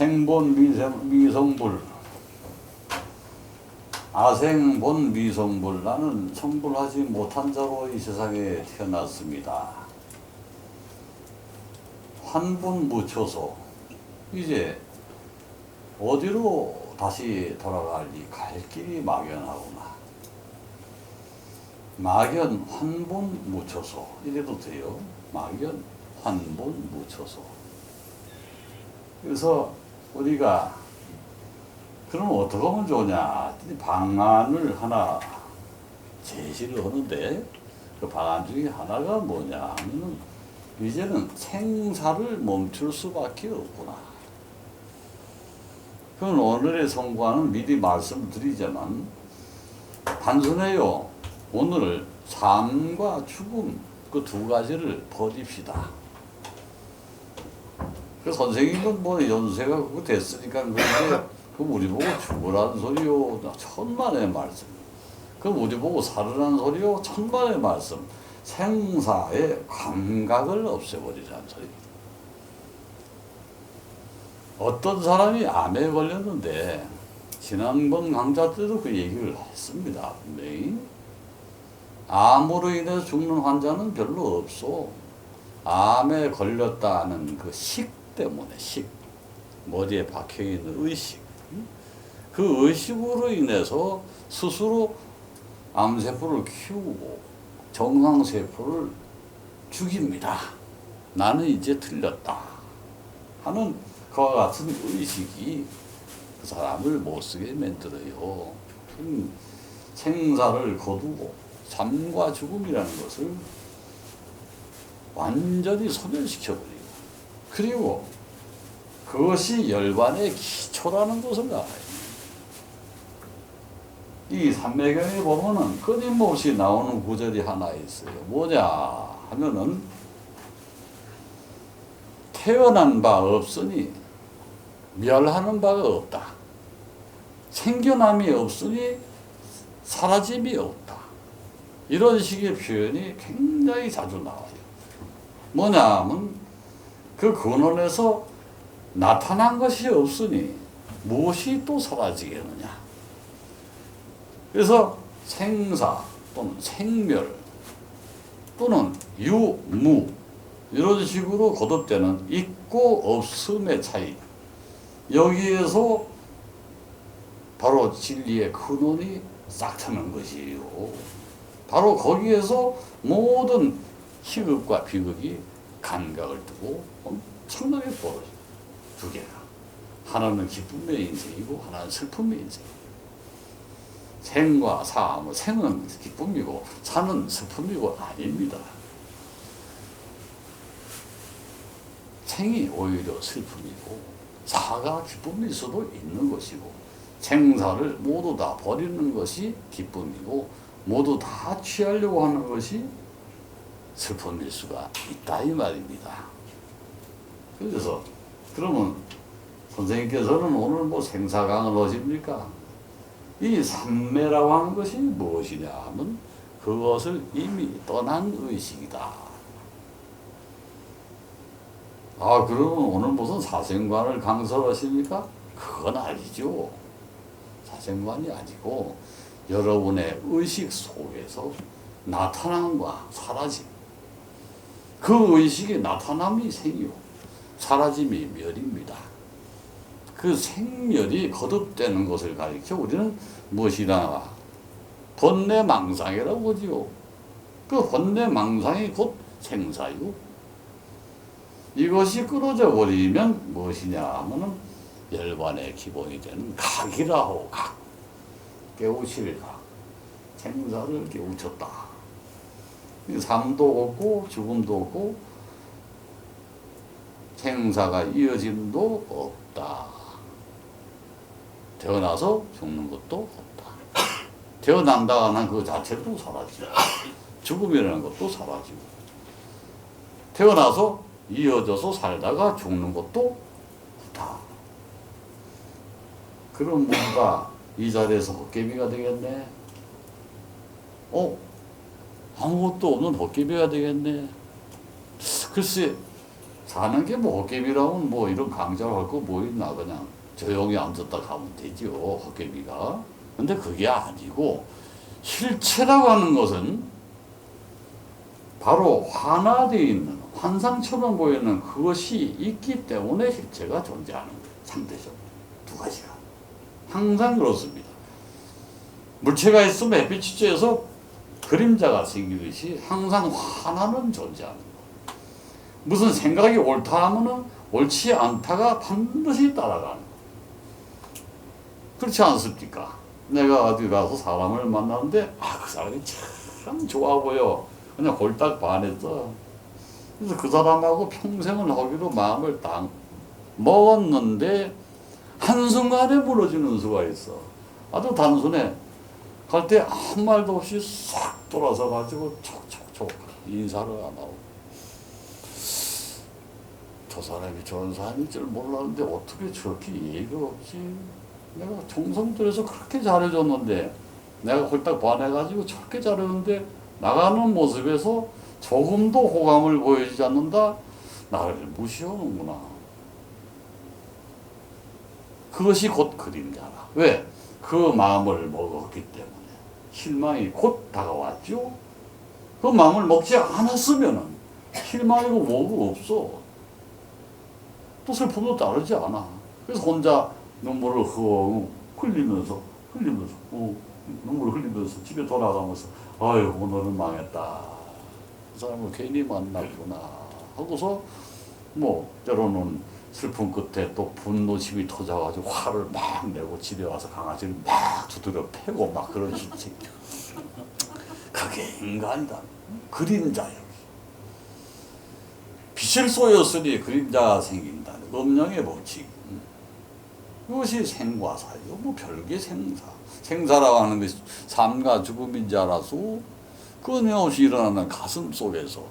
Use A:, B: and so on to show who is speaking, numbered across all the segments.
A: 생본 미성불, 아생본 미성불. 나는 성불하지 못한 자로 이 세상에 태어났습니다. 환분무초소. 이제 어디로 다시 돌아갈지 갈 길이 막연하구나. 막연 환분무초소. 이래도 돼요. 막연 환분무초소. 그래서 우리가 그럼 어떻게 하면 좋냐? 방안을 하나 제시를 하는데 그 방안 중에 하나가 뭐냐 하면 이제는 생사를 멈출 수밖에 없구나. 그건 오늘의 성과는 미리 말씀드리자만 단순해요. 오늘 삶과 죽음 그 두 가지를 버립시다. 그 선생님은 뭐 연세가 그거 됐으니까 그런데 그럼 우리 보고 죽으라는 소리요. 천만의 말씀. 그럼 우리 보고 살으라는 소리요. 천만의 말씀. 생사의 감각을 없애버리자는 소리입니다. 어떤 사람이 암에 걸렸는데 지난번 강좌 때도 그 얘기를 했습니다. 분명히. 암으로 인해서 죽는 환자는 별로 없어. 암에 걸렸다는 그 식 때문에, 식. 머리에 박혀있는 의식. 그 의식으로 인해서 스스로 암세포를 키우고 정상세포를 죽입니다. 나는 이제 틀렸다 하는 그와 같은 의식이 그 사람을 못쓰게 만들어요. 생사를 거두고 삶과 죽음이라는 것을 완전히 소멸시켜버리고, 그리고 그것이 열반의 기초라는 것을 알아요. 이 삼매경에 보면은 끊임없이 나오는 구절이 하나 있어요. 뭐냐 하면은 태어난 바 없으니 멸하는 바가 없다. 생겨남이 없으니 사라짐이 없다. 이런 식의 표현이 굉장히 자주 나와요. 뭐냐 하면 그 근원에서 나타난 것이 없으니 무엇이 또 사라지겠느냐. 그래서 생사 또는 생멸 또는 유무 이런 식으로 거듭되는 있고 없음의 차이, 여기에서 바로 진리의 근원이 싹 트는 것이에요. 바로 거기에서 모든 희극과 비극이 감각을 두고 엄청나게 벌어져요. 두 개가. 하나는 기쁨의 인생이고 하나는 슬픔의 인생이에요. 생과 사, 생은 기쁨이고 사는 슬픔이고 아닙니다. 생이 오히려 슬픔이고 사가 기쁨일 수도 있는 것이고 생사를 모두 다 버리는 것이 기쁨이고 모두 다 취하려고 하는 것이 슬픔일 수가 있다 이 말입니다. 그래서 그러면 선생님께서는 오늘 뭐 생사강을 하십니까? 이 삼매라고 하는 것이 무엇이냐 하면 그것을 이미 떠난 의식이다. 아, 그러면 오늘 무슨 사생관을 강설하십니까? 그건 아니죠. 사생관이 아니고 여러분의 의식 속에서 나타남과 사라짐. 그 의식의 나타남이 생이요. 사라짐이 멸입니다. 그 생멸이 거듭되는 것을 가리켜 우리는 무엇이나 번뇌망상이라고 하지요. 그 번뇌망상이 곧 생사요. 이것이 끊어져 버리면 무엇이냐 하면은 열반의 기본이 되는 각이라고 각. 깨우칠 각. 생사를 깨우쳤다. 삶도 없고 죽음도 없고 생사가 이어짐도 없다. 태어나서 죽는 것도 없다. 태어난다는 그 자체도 사라지고 죽음이라는 것도 사라지고 태어나서 이어져서 살다가 죽는 것도 없다. 그럼 뭔가 이 자리에서 헛개비가 되겠네. 아무것도 없는 헛개비가 되겠네. 글쎄 사는 게 뭐 헛개비라면 뭐 이런 강좌를 할 거 뭐 있나. 그냥 조용히 앉았다 가면 되죠. 헛개비가. 근데 그게 아니고 실체라고 하는 것은 바로 환화되어 있는 환상처럼 보이는 그것이 있기 때문에 실체가 존재하는 거예요. 상대적으로 두 가지가 항상 그렇습니다. 물체가 있으면 햇빛이 쬐서 그림자가 생기듯이 항상 환화는 존재하는 거예요. 무슨 생각이 옳다 하면은 옳지 않다가 반드시 따라가는 거예요. 그렇지 않습니까? 내가 어디 가서 사람을 만나는데 그 사람이 참 좋아 보여. 그냥 홀딱 반했어. 그래서 그 사람하고 평생을 하기로 마음을 딱 먹었는데 한순간에 무너지는 수가 있어. 아주 단순해. 갈 때 아무 말도 없이 싹 돌아서 가지고 촉촉촉 인사를 안 하고. 저 사람이 저런 사람일 줄 몰랐는데 어떻게 저렇게 예의가 없지? 내가 정성 들여서 그렇게 잘해줬는데 내가 홀딱 반해가지고 저렇게 잘했는데 나가는 모습에서 조금도 호감을 보여주지 않는다? 나를 무시하는구나. 그것이 곧 그림자라. 왜? 그 마음을 먹었기 때문에. 실망이 곧 다가왔죠? 그 마음을 먹지 않았으면 실망이고 뭐고 없어. 또 슬픔도 따르지 않아. 그래서 혼자 눈물을 흘리면서 눈물을 흘리면서 집에 돌아가면서 아유 오늘은 망했다. 그 사람을 괜히 만났구나 하고서 뭐 때로는 슬픔 끝에 또 분노심이 터져가지고 화를 막 내고 집에 와서 강아지를 막 두드려 패고 막 그런 실체. 그게 인간이다. 그림자요. 빛을 쏘였으니 그림자가 생긴다. 음영의 법칙. 그것이 생과사요. 뭐 별개 생사. 생사라고 하는 것이 삶과 죽음인 줄 알아서 끊임없이 일어나는 가슴 속에서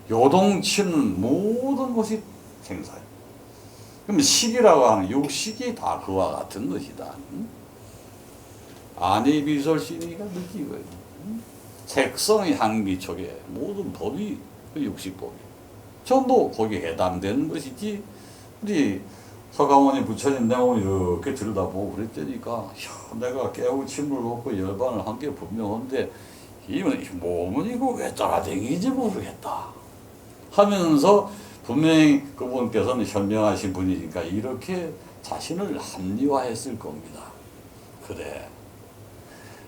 A: 요동치는 모든 것이 생사예요. 그럼 식이라고 하는 육식이 다 그와 같은 것이다. 안의 비설신이가 느끼고요. 색성, 향미, 촉의 모든 법이 그 육식법이 전부 거기에 해당되는 것이지. 우리 서가모니 부처님 내 몸을 이렇게 들여다보고 그랬다니까 내가 깨우침을 먹고 열반을 한 게 분명한데 이 몸은 이거 왜 따라다니는지 모르겠다 하면서 분명히 그분께서는 현명하신 분이니까 이렇게 자신을 합리화했을 겁니다. 그래,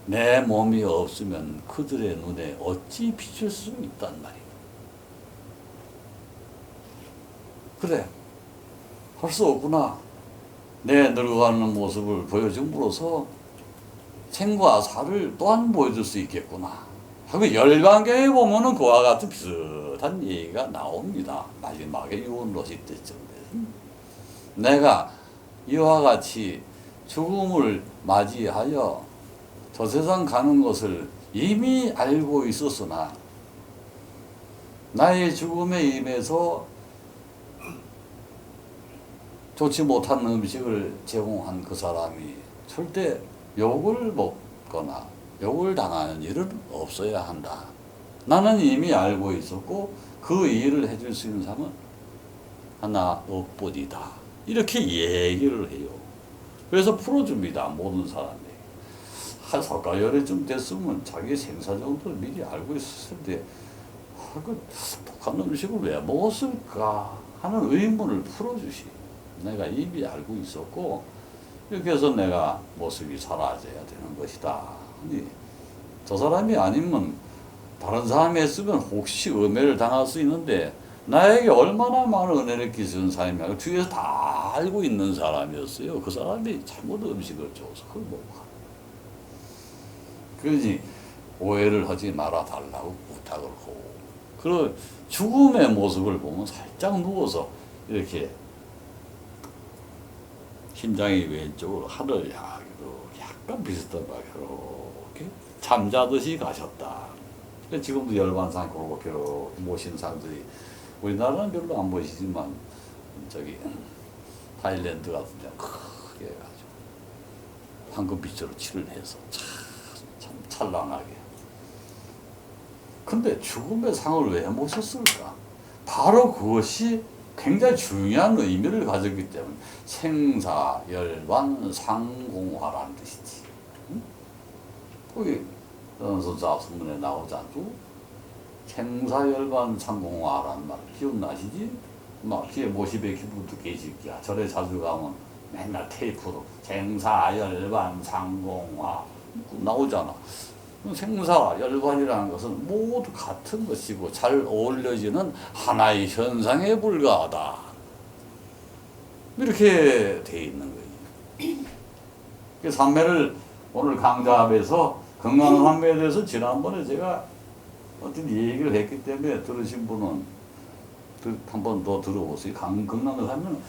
A: 내 몸이 없으면 그들의 눈에 어찌 비칠 수 있단 말이야. 그래, 할 수 없구나. 내 늙어가는 모습을 보여줌으로써 생과 사를 또한 보여줄 수 있겠구나 하고 열반경에 보면은 그와 같은 비슷한 얘기가 나옵니다. 마지막에 유언로시 때쯤에 내가 이와 같이 죽음을 맞이하여 저 세상 가는 것을 이미 알고 있었으나 나의 죽음에 임해서 좋지 못한 음식을 제공한 그 사람이 절대 욕을 먹거나 욕을 당하는 일은 없어야 한다. 나는 이미 알고 있었고 그 일을 해줄 수 있는 사람은 하나 없뿐이다. 이렇게 얘기를 해요. 그래서 풀어줍니다. 모든 사람이. 석가열애쯤 됐으면 자기 생사 정도를 미리 알고 있었을 때 그 독한 음식을 왜 먹었을까 하는 의문을 풀어주시. 내가 이미 알고 있었고 이렇게 해서 내가 모습이 사라져야 되는 것이다. 저 사람이 아니면 다른 사람이 했으면 혹시 음해를 당할 수 있는데 나에게 얼마나 많은 은혜를 끼치는 사람이야. 뒤에서 다 알고 있는 사람이었어요. 그 사람이 잘못 음식을 줘서 그걸 먹고. 그러지 오해를 하지 말아 달라고 부탁을 하고. 그 죽음의 모습을 보면 살짝 누워서 이렇게 심장이 왼쪽으로 하늘 향하기로 약간 비슷한 방향으로 이렇게 잠자듯이 가셨다. 지금도 열반상 그렇게 모신 사람들이 우리나라는 별로 안 보시지만 저기 타일랜드 같은 데 크게 해가지고 황금빛으로 칠을 해서 참 찬란하게. 근데 죽음의 상을 왜 모셨을까? 바로 그것이 굉장히 중요한 의미를 가졌기 때문에 생사, 열반, 상공화라는 뜻이지. 응? 거기 선서자문에 나오지 않고 생사, 열반, 상공화라는 말 기억나시지? 막 뒤에 모시베 기분도 계실게야. 절에 자주 가면 맨날 테이프로 생사, 열반, 상공화 나오잖아. 생사, 열반이라는 것은 모두 같은 것이고 잘 어울려지는 하나의 현상에 불과하다. 이렇게 돼 있는 거예요. 그 삼매를 오늘 강좌에서 건강삼매에 대해서 지난번에 제가 어떤 얘기를 했기 때문에 들으신 분은 한 번 더 들어보세요. 건강삼매는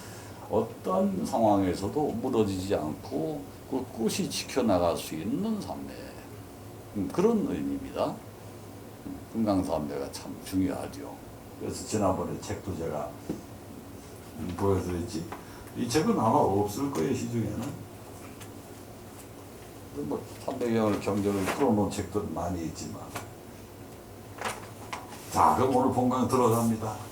A: 어떤 상황에서도 무너지지 않고 꿋꿋이 지켜나갈 수 있는 삼매. 그런 의미입니다. 건강삼매가 참 중요하죠. 그래서 지난번에 책도 제가 보여드렸지. 이 책은 아마 없을 거예요, 시중에는. 뭐 삼매경을 경전을 풀어놓은 책도 많이 있지만. 자, 그럼 오늘 본강 들어갑니다.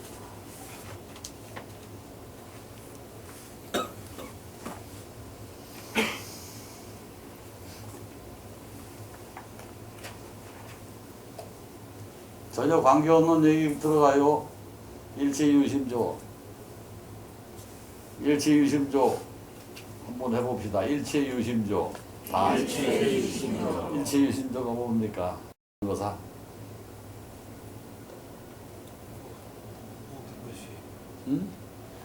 A: 전혀 관계없는 얘기 들어가요. 일체유심조. 일체유심조 한번 해봅시다. 일체유심조. 일체유심조가 뭡니까? 거사.
B: 모든 것이.
A: 응?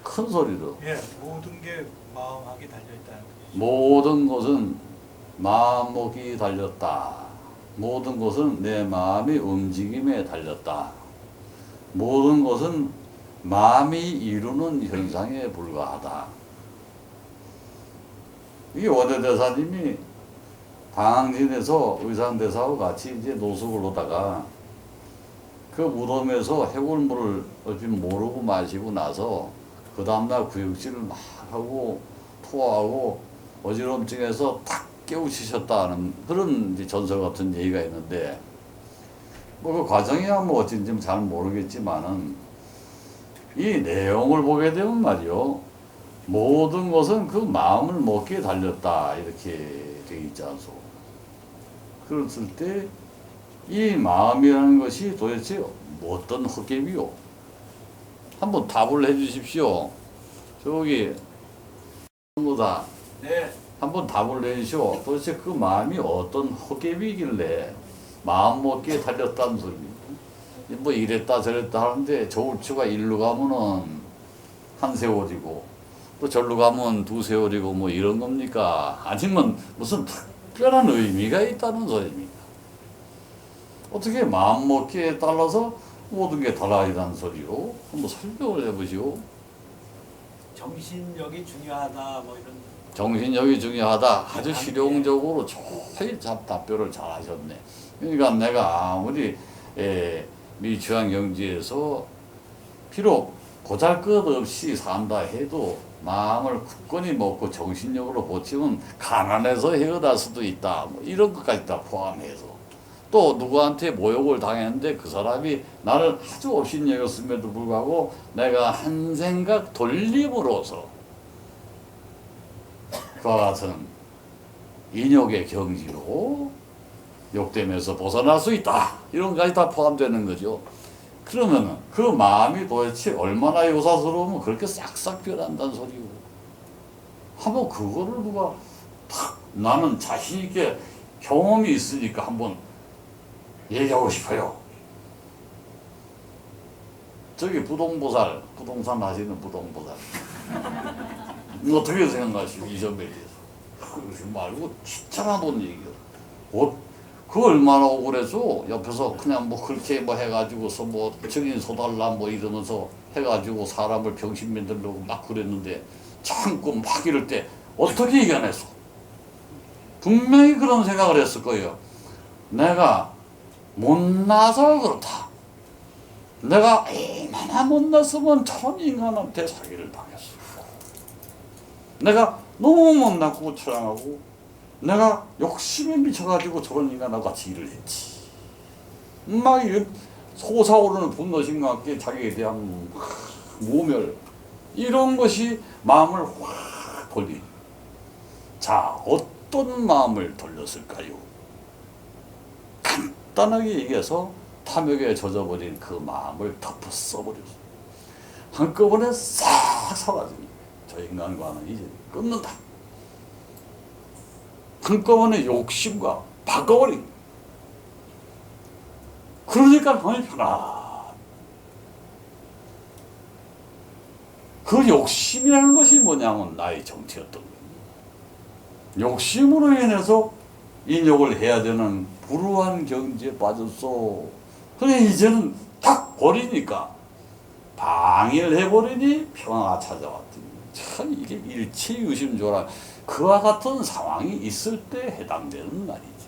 A: 큰 소리로.
B: 예, 모든 게 마음하게 달려있다는 것이죠.
A: 모든 것은 마음먹이 달렸다. 모든 것은 내 마음의 움직임에 달렸다. 모든 것은 마음이 이루는 현상에 불과하다. 이 원효대사님이 방항진에서 의상대사와 같이 이제 노숙을 하다가 그 무덤에서 해골물을 어찌 모르고 마시고 나서 그 다음날 구역질을 막 하고 토하고 어지럼증해서 탁 깨우치셨다는 그런 이제 전설 같은 얘기가 있는데 뭐 그 과정이야 뭐 어쩐지 잘 모르겠지만은 이 내용을 보게 되면 말이요 모든 것은 그 마음을 먹기에 달렸다 이렇게 되어 있지 않소. 그랬을 때 이 마음이라는 것이 도대체 어떤 헛개비요? 한번 답을 해주십시오. 저기 뭐다.
B: 네.
A: 한번 답을 내주시오. 도대체 그 마음이 어떤 헛개비길래 마음 먹기에 달렸다는 소리. 뭐 이랬다 저랬다 하는데 저울추가 일로 가면은 한 세월이고 또 절로 가면 두 세월이고 뭐 이런 겁니까? 아니면 무슨 특별한 의미가 있다는 소리입니까? 어떻게 마음 먹기에 따라서 모든 게 달라지다는 소리요? 한번 설명을 해보시오.
B: 정신력이 중요하다 뭐 이런.
A: 정신력이 중요하다. 아주 실용적으로 좋게 답변을 잘 하셨네. 그러니까 내가 아무리 미취학 경지에서 비록 보잘것없이 산다 해도 마음을 굳건히 먹고 정신력으로 버티면 가난해서 헤어날 수도 있다. 뭐 이런 것까지 다 포함해서. 또 누구한테 모욕을 당했는데 그 사람이 나를 아주 업신여겼음에도 불구하고 내가 한 생각 돌림으로써 그와 같은 인욕의 경지로 욕됨에서 벗어날 수 있다. 이런 것까지 다 포함되는 거죠. 그러면 그 마음이 도대체 얼마나 요사스러우면 그렇게 싹싹 변한다는 소리고. 한번 그거를 누가 탁 나는 자신 있게 경험이 있으니까 한번 얘기하고 싶어요. 저기 부동보살, 부동산 하시는 부동보살. 어떻게 생각하시고 이 점에 대해서? 그러지 말고 진짜나 본 얘기요. 그 얼마나 억울해서 옆에서 그냥 뭐 그렇게 뭐 해가지고서 뭐 증인 서달라 뭐 이러면서 해가지고 사람을 병신 만들려고 막 그랬는데 참고 막 이럴 때 어떻게 이겨냈어? 분명히 그런 생각을 했을 거예요. 내가 못나서 그렇다. 내가 얼마나 못났으면 전 인간한테 사기를 당했어. 내가 너무 못났고 처량하고 내가 욕심에 미쳐가지고 저런 인간하고 같이 일을 했지. 막 솟아오르는 분노심과 함께 자기에 대한 모멸, 이런 것이 마음을 확 돌리. 자, 어떤 마음을 돌렸을까요? 간단하게 얘기해서 탐욕에 젖어버린 그 마음을 덮어 써버렸어. 한꺼번에 싹 사라집니다. 저 인간과는 이제 끊는다. 한꺼번에 욕심과 바꿔버린. 그러니까 마음이 편하. 그 욕심이라는 것이 뭐냐면 나의 정체였던 거예요. 욕심으로 인해서 인욕을 해야 되는 불우한 경지에 빠졌어. 그래 이제는 딱 버리니까 방해를 해버리니 평화가 찾아왔더니 참 이게 일체유심조라 그와 같은 상황이 있을 때 해당되는 말이지.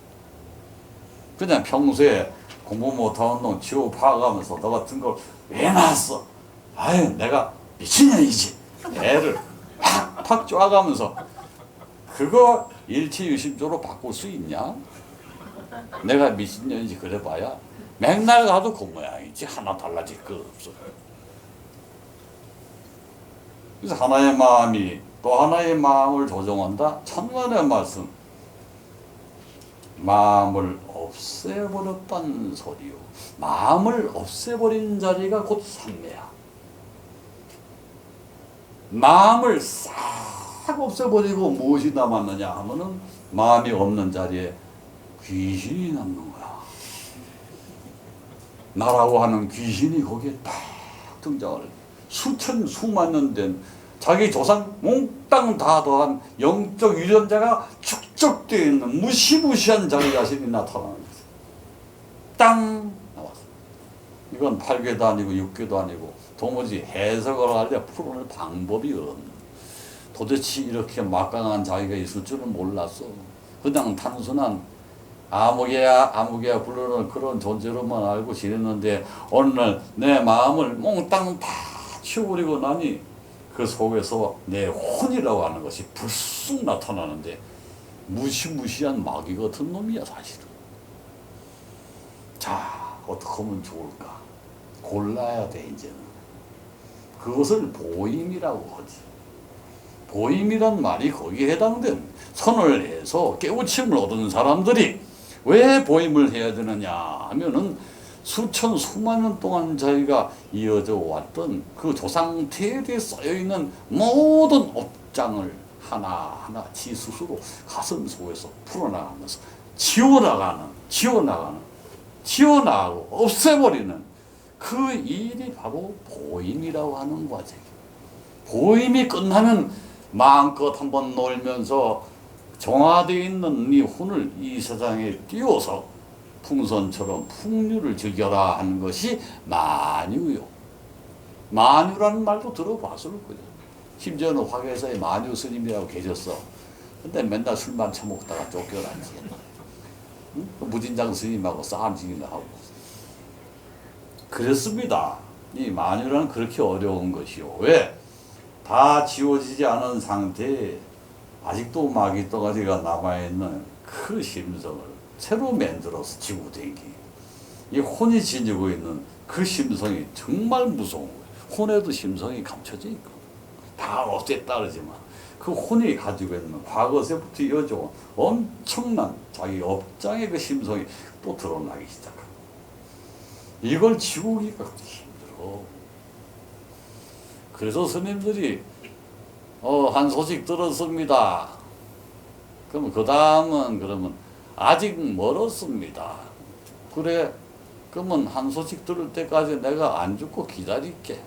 A: 그냥 평소에 공부 못하는 놈 지옥 파가면서 너 같은 걸 왜 낳았어? 아유 내가 미친년이지. 애를 팍팍 쪼아가면서 그거 일체유심조로 바꿀 수 있냐? 내가 미친년인지 그래봐야 맨날 가도 그 모양이지 하나 달라질 거 없어. 그래서 하나의 마음이 또 하나의 마음을 조종한다. 천만의 말씀. 마음을 없애버렸다는 소리요. 마음을 없애버린 자리가 곧 삼매야. 마음을 싹 없애버리고 무엇이 남았느냐 하면은 마음이 없는 자리에 귀신이 남는 거야. 나라고 하는 귀신이 거기에 딱 등장을 해. 수천 수만 년 된 자기 조상 몽땅 다 더한 영적 유전자가 축적되어 있는 무시무시한 자기 자신이 나타나는 거지. 땅 나왔어. 이건 8궤도 아니고 6궤도 아니고 도무지 해석을 하려 풀어낼 방법이 없는. 도대체 이렇게 막강한 자기가 있을 줄은 몰랐어. 그냥 단순한 아무개야 부르는 그런 존재로만 알고 지냈는데 어느 날 내 마음을 몽땅 다 치워버리고 나니 그 속에서 내 혼이라고 하는 것이 불쑥 나타나는데 무시무시한 마귀 같은 놈이야 사실은. 자, 어떻게 하면 좋을까? 골라야 돼 이제는. 그것을 보임이라고 하지. 보임이란 말이 거기에 해당된 선을 해서 깨우침을 얻은 사람들이 왜 보임을 해야 되느냐 하면은 수천 수만 년 동안 자기가 이어져 왔던 그 조상태에 대해 쌓여있는 모든 업장을 하나하나 지 스스로 가슴 속에서 풀어나가면서 지워나가고 없애버리는 그 일이 바로 보임이라고 하는 과정이에요. 보임이 끝나면 마음껏 한번 놀면서 정화되어 있는 네 혼을 이 세상에 띄워서 풍선처럼 풍류를 즐겨라 하는 것이 만유요. 만유라는 말도 들어봤을 거죠. 심지어는 화계사의 만유 스님이라고 계셨어. 근데 맨날 술만 처먹다가 쫓겨났지. 응? 무진장 스님하고 싸움지기나 하고. 그랬습니다. 이 만유라는 그렇게 어려운 것이요. 왜? 다 지워지지 않은 상태에 아직도 마귀 덩어리가 남아있는 그 심성을 새로 만들어서 지고 댕기. 이 혼이 지니고 있는 그 심성이 정말 무서운 거예요. 혼에도 심성이 감춰져 있고 다 없앴다 그러지만 그 혼이 가지고 있는 과거세부터 이어져온 엄청난 자기 업장의 그 심성이 또 드러나기 시작합니다. 이걸 지우기가 힘들어. 그래서 스님들이 한 소식 들었습니다. 그러면 그 다음은 그러면 아직 멀었습니다. 그래 그러면 한 소식 들을 때까지 내가 안 죽고 기다릴게.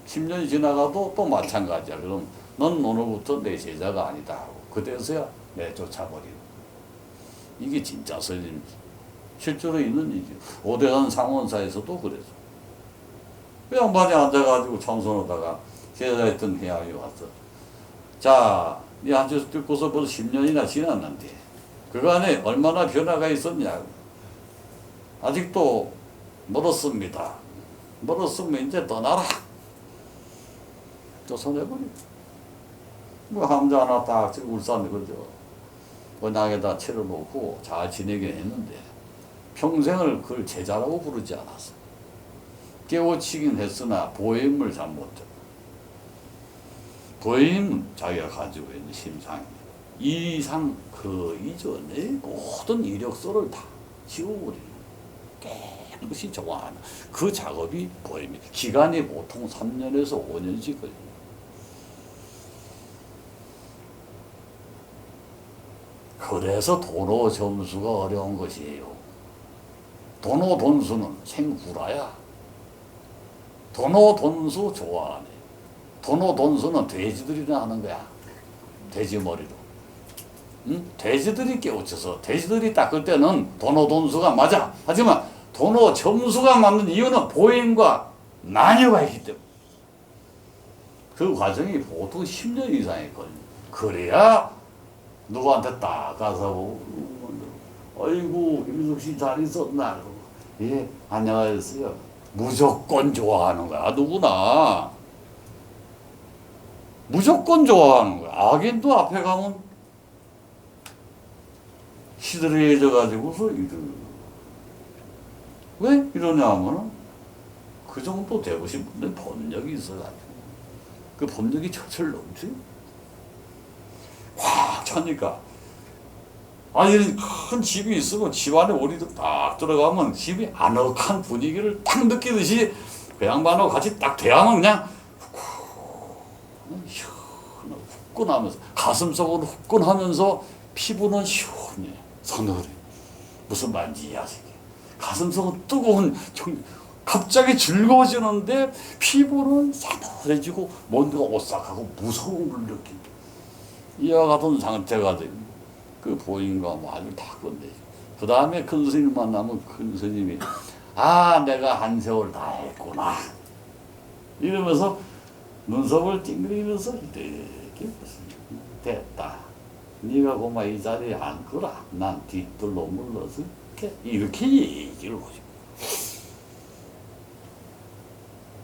A: 10년이 지나가도 또 마찬가지야. 그럼 넌 오늘부터 내 제자가 아니다 하고 그때서야 내쫓아버리는. 이게 진짜 스님 실제로 있는 일이죠. 오대한 상원사에서도 그래서 그 양반이 앉아가지고 참선하다가 제자였던 회양이 왔어. 자, 네 한 소식 듣고서 벌써 10년이나 지났는데 그간에 얼마나 변화가 있었냐. 아직도 멀었습니다. 멀었으면 이제 떠나라. 쫓아내버려. 뭐 함자 하나 딱 울산에 그죠. 번양에다 채워놓고 잘 지내긴 했는데 평생을 그걸 제자라고 부르지 않았어. 깨우치긴 했으나 보임을 잘 못했고 보임 자기가 가지고 있는 심상이 이 이상 그 이전에 모든 이력서를 다 지워버리는 깨끗이 정화하는 그 작업이 보임이 기간이 보통 3년에서 5년씩 걸립니다. 그래서 도노 점수가 어려운 것이에요. 도노 돈수는 생구라야. 도노 돈수 좋아하네. 도노 돈수는 돼지들이나 하는 거야. 돼지 머리로. 응? 돼지들이 깨우쳐서 돼지들이 닦을 때는 도노 돈수가 맞아. 하지만 도노 점수가 맞는 이유는 보행과 나뉘어가 있기 때문에. 그 과정이 보통 10년 이상이 걸려. 그래야 누구한테 딱 가서 보고, 아이고 김숙 씨 잘 있었나? 예, 안녕하셨어요. 무조건 좋아하는 거야. 누구나 무조건 좋아하는 거야. 악인도 앞에 가면 시들해져 가지고서 왜 이러냐 하면은 그 정도 되고신 분들 법력이 있어가지고 그 법력이 철철 넘지. 확 차니까 아니 큰 집이 있으면 집 안에 우리도 딱 들어가면 집이 아늑한 분위기를 딱 느끼듯이 그 양반하고 같이 딱 대하면 그냥 후끈하면서 가슴속으로 후끈하면서 피부는 시원해 서늘해. 무슨 말인지 이해하시게. 가슴속은 뜨거운 갑자기 즐거워지는데 피부는 서늘해지고 뭔가 오싹하고 무서운 걸 느낀다. 이와 같은 상태가 됩니다. 그 보인과 아주 다 건데. 그 다음에 큰 스님 만나면 큰 스님이 아 내가 한 세월 다 했구나 이러면서 눈썹을 찡그리면서 이렇게 됐다. 네가 고마 이 자리에 앉거라. 난 뒤뜰로 물러서 이렇게 얘기를 하죠.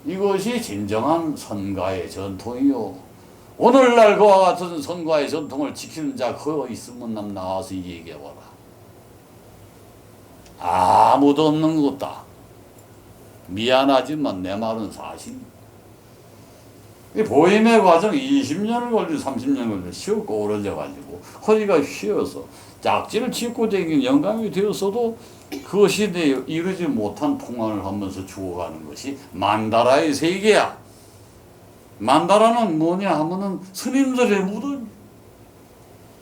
A: 이것이 진정한 선가의 전통이요. 오늘날 그와 같은 선가의 전통을 지키는 자 그거 있으면 남 나와서 얘기해봐라. 아무도 없는 것다. 미안하지만 내 말은 사실. 이 보임의 과정 20년을 걸리고 30년을 걸리고 쉬었고 오래져가지고 허리가 휘어서 짝지를 짚고 다니는 영감이 되었어도 그것이 이루지 못한 통황을 하면서 죽어가는 것이 만다라의 세계야. 만다라는 뭐냐 하면은 스님들의 무덤.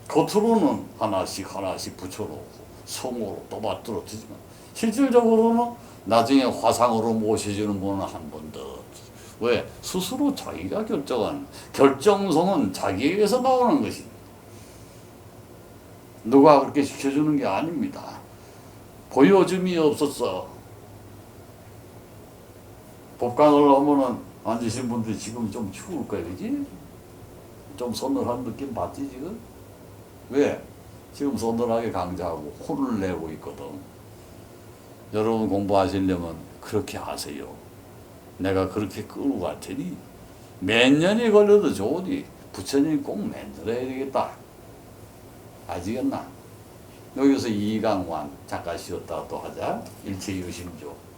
A: 겉으로는 하나씩 하나씩 붙여놓고 성으로 떠받들어지지만 실질적으로는 나중에 화상으로 모셔주는 분은 한 번 더. 왜? 스스로 자기가 결정한 결정성은 자기에게서 나오는 것입니다. 누가 그렇게 시켜주는 게 아닙니다. 보여줌이 없었어. 법관을 하면은 앉으신 분들이 지금 좀 추울 거야, 그지? 좀 서늘한 느낌 받지, 지금? 왜? 지금 서늘하게 강좌하고 혼을 내고 있거든. 여러분 공부하시려면 그렇게 하세요. 내가 그렇게 끌고 갈 테니 몇 년이 걸려도 좋으니 부처님 꼭 만들어야 되겠다. 아시겠나? 여기서 이강환 잠깐 쉬었다가 또 하자. 일체유심조.